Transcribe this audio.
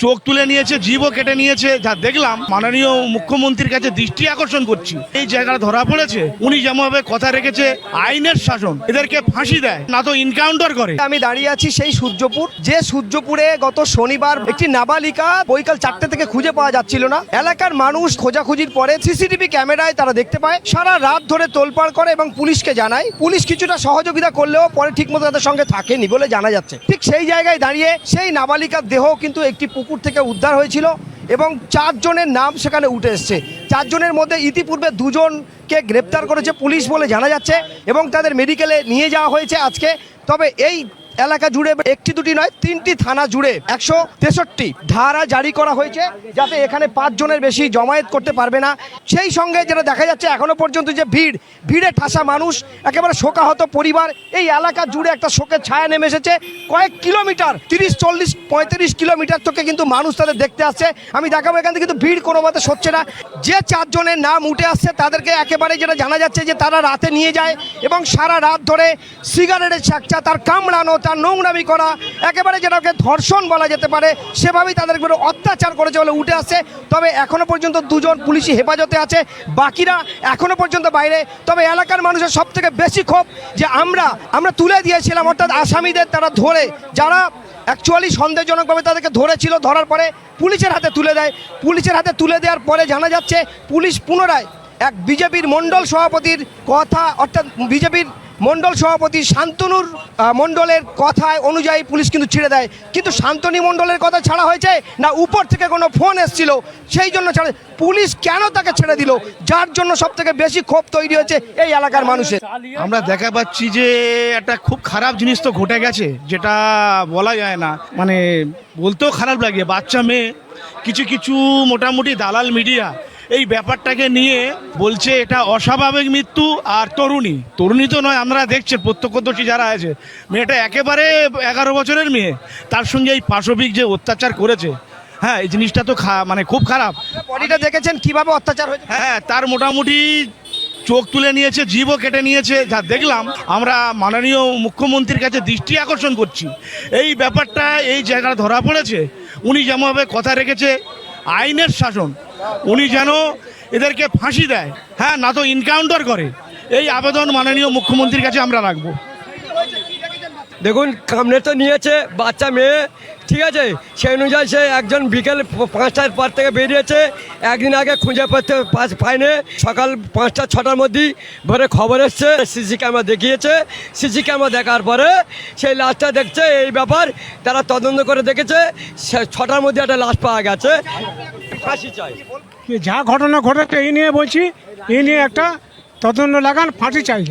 চোখ তুলে নিয়েছে, জীবও কেটে নিয়েছে। যা দেখলাম, মাননীয় মুখ্যমন্ত্রীর কাছে দৃষ্টি আকর্ষণ করছি, এই জায়গাটা ধরা পড়েছে। উনি যেমনভাবে কথা রেখেছে, আইনের শাসন, এদেরকে ফাঁসি দেয় না তো এনকাউন্টার করে। আমি দাঁড়িয়ে আছি সেই সূর্যপুর, যে সূর্যপুরে গত শনিবার একটি নাবালিকা বৈকাল 4টে থেকে খুঁজে পাওয়া যাচ্ছিল না। এলাকার মানুষ খোঁজাখুঁজির পরে সিসিটিভি ক্যামেরায় তারা দেখতে পায়, সারা রাত ধরে তোলপাড় করে এবং পুলিশকে জানায়। পুলিশ কিছুটা সহযোগিতা করলেও পরে ঠিকমতো তাদের সঙ্গে থাকেনি বলে জানা যাচ্ছে। ঠিক সেই জায়গায় দাঁড়িয়ে সেই নাবালিকার দেহ কিন্তু একটি পুকুর থেকে উদ্ধার হয়েছিল এবং 4 জনের নাম সেখানে উঠে এসছে। 4 জনের মধ্যে ইতিপূর্বে 2 জনকে গ্রেপ্তার করেছে পুলিশ বলে জানা যাচ্ছে এবং তাদের মেডিকেলে নিয়ে যাওয়া হয়েছে আজকে। তবে এই এলাকা জুড়ে একটি দুটি নয়, 3টি থানা জুড়ে 163 ধারা জারি করা হয়েছে, যাতে এখানে 5 জনের বেশি জমায়েত করতে পারবে না। সেই সঙ্গে যেটা দেখা যাচ্ছে এখনো পর্যন্ত যে ভিড়ে ঠাসা মানুষ, একেবারে শোকাহত পরিবার, এই এলাকা জুড়ে একটা শোকের ছায়া নেমে এসেছে। কয়েক কিলোমিটার, 30, 40, 35 কিলোমিটার থেকে কিন্তু মানুষ তাদের দেখতে আসছে। আমি দেখাবো এখান থেকে কিন্তু ভিড় কোনো মতে সরছে না। যে 4 জনের নাম উঠে আসছে তাদেরকে একেবারে যেটা জানা যাচ্ছে যে তারা রাতে নিয়ে যায় এবং সারা রাত ধরে সিগারেটের ছাকচা, তার কামড়ানো, তার নোংরামি করা, একেবারে যেটাকে ধর্ষণ বলা যেতে পারে, সেভাবেই তাদের উপরে অত্যাচার করেছে বলে উঠে আসছে। তবে এখনো পর্যন্ত 2 জন পুলিশি হেফাজতে আছে, বাকিরা এখনো পর্যন্ত বাইরে। তবে এলাকার মানুষের সব থেকে বেশি ক্ষোভ যে আমরা তুলে দিয়েছিলাম, অর্থাৎ আসামিদের তারা ধরে, যারা অ্যাকচুয়ালি সন্দেহজনকভাবে তাদেরকে ধরেছিল, ধরার পরে পুলিশের হাতে তুলে দেয়। পুলিশের হাতে তুলে দেওয়ার পরে জানা যাচ্ছে পুলিশ পুনরায় এক বিজেপির মণ্ডল সভাপতির কথা, অর্থাৎ বিজেপির মণ্ডল সভাপতি শান্তনুর মণ্ডলের কথায় অনুযায়ী পুলিশ কিন্তু ছেড়ে দেয়। কিন্তু শান্তনী মণ্ডলের কথা ছাড়া হয়েছে না উপর থেকে কোনো ফোন এসেছিল, সেই জন্য ছাড়া। পুলিশ কেন তাকে ছেড়ে দিল, যার জন্য সব থেকে বেশি ক্ষোভ তৈরি হয়েছে এই এলাকার মানুষের। আমরা দেখা পাচ্ছি যে একটা খুব খারাপ জিনিস তো ঘটে গেছে, যেটা বলা যায় না, মানে বলতেও খারাপ লাগে। বাচ্চা মেয়ে, কিছু মোটামুটি দালাল মিডিয়া এই ব্যাপারটাকে নিয়ে বলছে এটা অস্বাভাবিক মৃত্যু। আর তরুণী তো নয়, আমরা দেখছেন প্রত্যক্ষদর্শী যারা আছে, মেয়েটা একেবারে 11 বছরের মেয়ে, তার সঙ্গে এই পাশবিক যে অত্যাচার করেছে, হ্যাঁ, এই জিনিসটা তো মানে খুব খারাপ। বডিটা দেখেছেন কিভাবে অত্যাচার হয়েছে? হ্যাঁ, তার মোটামুটি চোখ তুলে নিয়েছে, জীবও কেটে নিয়েছে। যা দেখলাম, আমরা মাননীয় মুখ্যমন্ত্রীর কাছে দৃষ্টি আকর্ষণ করছি, এই ব্যাপারটা এই জায়গাটা ধরা পড়েছে। উনি যেমনভাবে কথা রেখেছে, আইনের শাসন, উনি যেন এদেরকে ফাঁসি দেয়, হ্যাঁ, না তো এনকাউন্টার করে। এই আবেদন মাননীয় মুখ্যমন্ত্রীর কাছে আমরা রাখবো। দেখুন, কামড়ে তো নিয়েছে বাচ্চা মেয়ে, ঠিক আছে, সেই অনুযায়ী সে একজন বিকেল 5টার পর থেকে বেরিয়েছে। একদিন আগে খুঁজে পায়নি, সকাল 5টা 6টার মধ্যেই ভোরে খবর এসছে, সিসি ক্যামেরা দেখিয়েছে। সিসি ক্যামেরা দেখার পরে সেই লাশটা দেখছে, এই ব্যাপার তারা তদন্ত করে দেখেছে, 6টার মধ্যে একটা লাশ পাওয়া গেছে। ফাঁসি চাই। যা ঘটনা ঘটেছে এই নিয়ে বলছি, এই নিয়ে একটা তদন্ত লাগান, ফাঁসি চাই।